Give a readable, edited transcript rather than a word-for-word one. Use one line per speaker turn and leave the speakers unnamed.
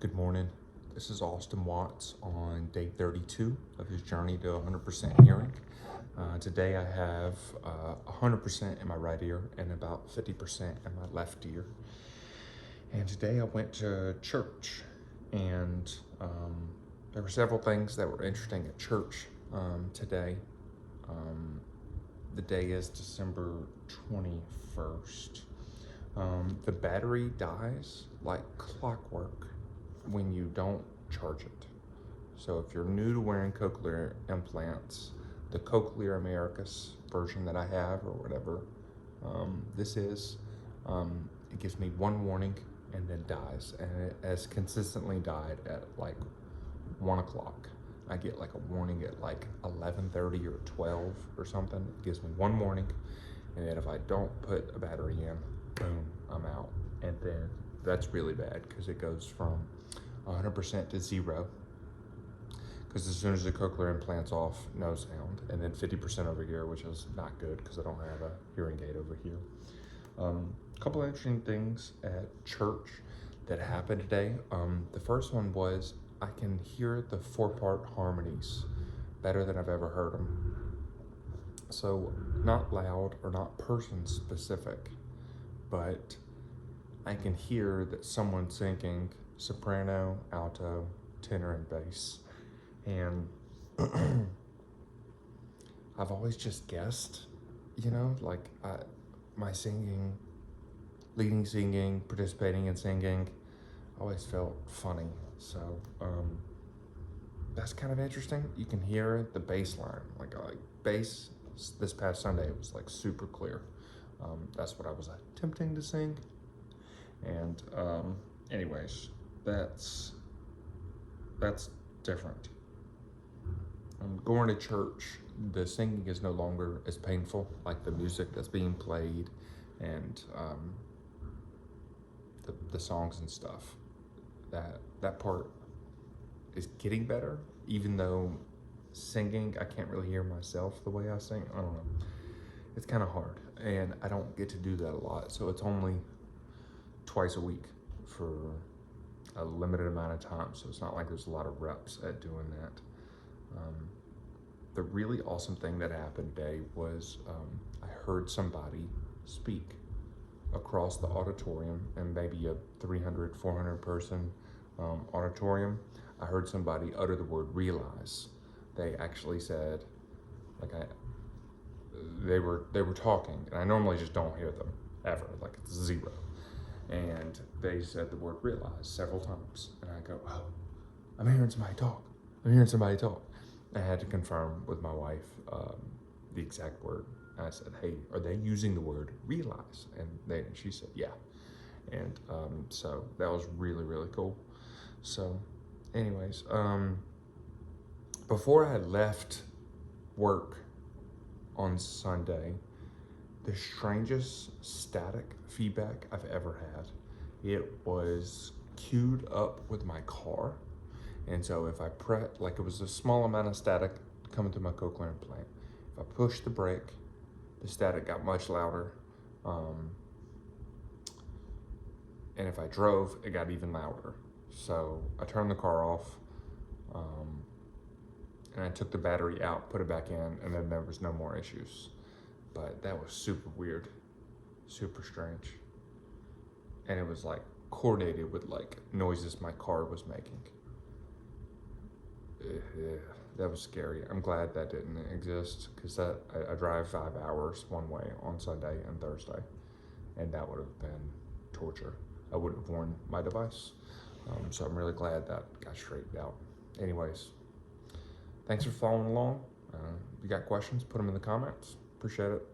Good morning. This is Austin Watts on day 32 of his journey to 100% hearing. Today I have 100% in my right ear and about 50% in my left ear. And today I went to church, and there were several things that were interesting at church today. The day is December 21st. The battery dies like clockwork when you don't charge it. So if you're new to wearing cochlear implants, the Cochlear Americas version that I have, or whatever this is, it gives me one warning and then dies, and it has consistently died at like 1 o'clock. I get like a warning at like 11:30 or 12 or something. It gives me one warning, and then if I don't put a battery in, boom, I'm out. And then that's really bad because it goes from 100% to 0. Because as soon as the cochlear implant's off, no sound, and then 50% over here, which is not good because I don't have a hearing aid over here. A couple of interesting things at church that happened today. The first one was I can hear the 4-part harmonies better than I've ever heard them. So not loud or not person specific, but I can hear that someone's singing soprano, alto, tenor, and bass. And I've always just guessed, like my singing, leading singing, participating in singing, always felt funny. So that's kind of interesting. You can hear the bass line, like bass. This past Sunday, it was like super clear. That's what I was attempting to sing. And anyways, that's different. Going to church, the singing is no longer as painful, like the music that's being played and the songs and stuff. That part is getting better, even though singing, I can't really hear myself the way I sing. I don't know. It's kind of hard, and I don't get to do that a lot. So it's only twice a week for a limited amount of time. So it's not like there's a lot of reps at doing that. The really awesome thing that happened today was I heard somebody speak across the auditorium, and maybe a 300, 400 person auditorium. I heard somebody utter the word realize. They actually said, they were talking, and I normally just don't hear them ever, like it's 0. And they said the word realize several times, and I go, oh, I'm hearing somebody talk. I had to confirm with my wife the exact word. And I said, hey, are they using the word realize? And she said, yeah. And so that was really, really cool. So anyways, before I left work on Sunday, the strangest static feedback I've ever had. It was queued up with my car. And so if I it was a small amount of static coming through my cochlear implant. If I pushed the brake, the static got much louder. And if I drove, it got even louder. So I turned the car off, and I took the battery out, put it back in, and then there was no more issues. But that was super weird, super strange. And it was like coordinated with like noises my car was making. That was scary. I'm glad that didn't exist, because I drive 5 hours one way on Sunday and Thursday, and that would have been torture. I would have worn my device. So I'm really glad that got straightened out. Anyways, thanks for following along. If you got questions, put them in the comments. Appreciate it.